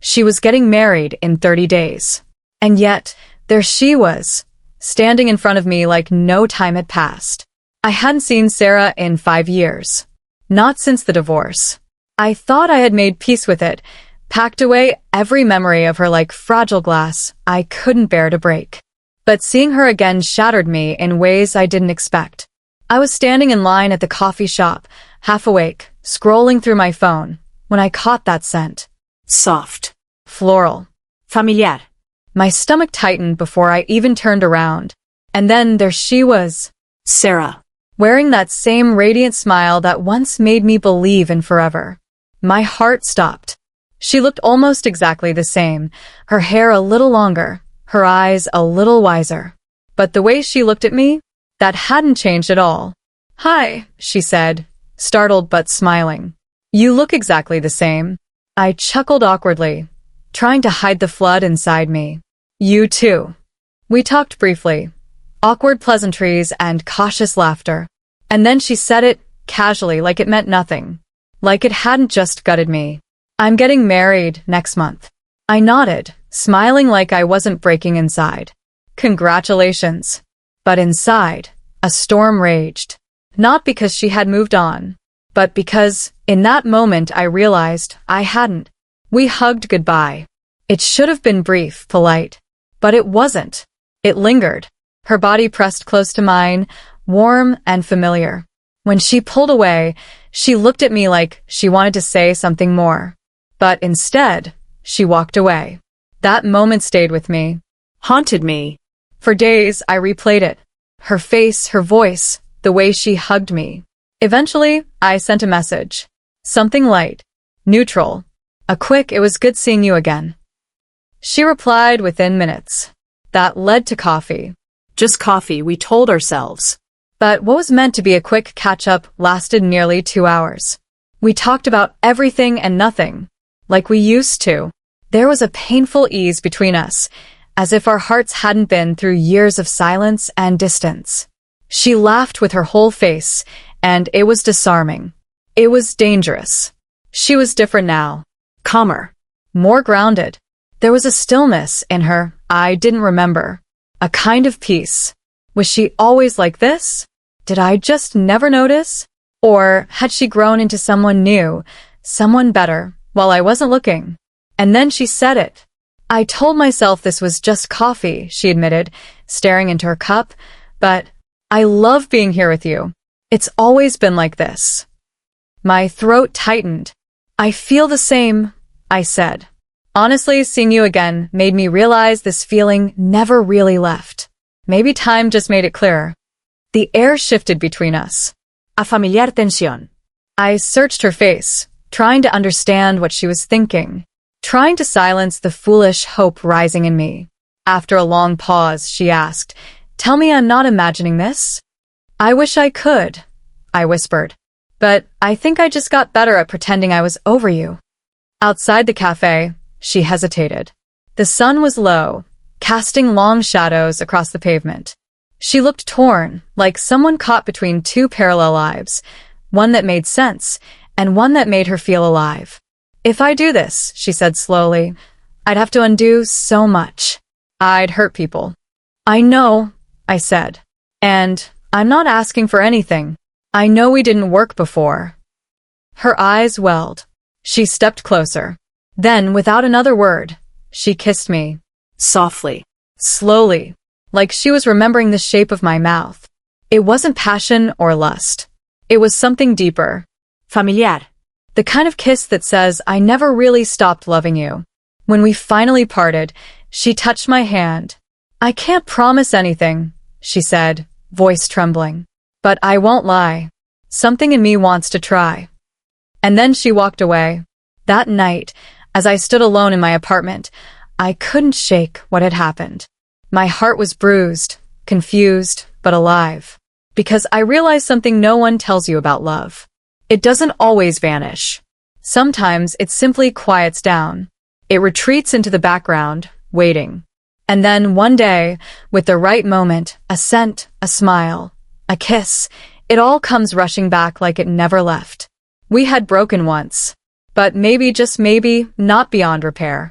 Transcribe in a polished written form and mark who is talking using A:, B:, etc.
A: She was getting married in 30 days. And yet, there she was, standing in front of me like no time had passed. I hadn't seen Sarah in 5 years. Not since the divorce. I thought I had made peace with it, packed away every memory of her like fragile glass I couldn't bear to break. But seeing her again shattered me in ways I didn't expect. I was standing in line at the coffee shop, half awake, scrolling through my phone, when I caught that scent.
B: Soft.
A: Floral.
B: Familiar.
A: My stomach tightened before I even turned around. And then there she was.
B: Sarah.
A: Wearing that same radiant smile that once made me believe in forever. My heart stopped. She looked almost exactly the same, her hair a little longer, her eyes a little wiser. But the way she looked at me, that hadn't changed at all. "Hi," she said, startled but smiling. "You look exactly the same." I chuckled awkwardly, trying to hide the flood inside me. "You too." We talked briefly, awkward pleasantries and cautious laughter. And then she said it, casually, like it meant nothing. Like it hadn't just gutted me. "I'm getting married next month." I nodded, smiling like I wasn't breaking inside. "Congratulations." But inside, a storm raged. Not because she had moved on, but because, in that moment, I realized I hadn't. We hugged goodbye. It should have been brief, polite. But it wasn't. It lingered. Her body pressed close to mine, warm and familiar. When she pulled away, she looked at me like she wanted to say something more. But instead, she walked away. That moment stayed with me.
B: Haunted me.
A: For days, I replayed it. Her face, her voice, the way she hugged me. Eventually, I sent a message. Something light. Neutral. A quick, "It was good seeing you again." She replied within minutes. That led to coffee.
B: Just coffee, we told ourselves.
A: But what was meant to be a quick catch-up lasted nearly 2 hours. We talked about everything and nothing, like we used to. There was a painful ease between us, as if our hearts hadn't been through years of silence and distance. She laughed with her whole face, and it was disarming. It was dangerous. She was different now.
B: Calmer.
A: More grounded. There was a stillness in her I didn't remember. A kind of peace. Was she always like this? Did I just never notice? Or had she grown into someone new, someone better, while I wasn't looking? And then she said it. "I told myself this was just coffee," she admitted, staring into her cup, "but I love being here with you. It's always been like this." My throat tightened. "I feel the same," I said. Honestly, seeing you again made me realize this feeling never really left. Maybe time just made it clearer. The air shifted between us.
B: A familiar tensión.
A: I searched her face, trying to understand what she was thinking, trying to silence the foolish hope rising in me. After a long pause, she asked, "Tell me I'm not imagining this?" "I wish I could," I whispered. "But I think I just got better at pretending I was over you." Outside the cafe, she hesitated. The sun was low, casting long shadows across the pavement. She looked torn, like someone caught between two parallel lives, one that made sense, and one that made her feel alive. "If I do this," she said slowly, "I'd have to undo so much. I'd hurt people." "I know," I said. "And I'm not asking for anything. I know we didn't work before." Her eyes welled. She stepped closer. Then, without another word, she kissed me.
B: Softly.
A: Slowly, like she was remembering the shape of my mouth. It wasn't passion or lust. It was something deeper.
B: Familiar.
A: The kind of kiss that says, "I never really stopped loving you." When we finally parted, she touched my hand. "I can't promise anything," she said, voice trembling. "But I won't lie. Something in me wants to try." And then she walked away. That night, as I stood alone in my apartment, I couldn't shake what had happened. My heart was bruised, confused, but alive. Because I realized something no one tells you about love. It doesn't always vanish. Sometimes it simply quiets down. It retreats into the background, waiting. And then one day, with the right moment, a scent, a smile, a kiss, it all comes rushing back like it never left. We had broken once. But maybe, just maybe, not beyond repair.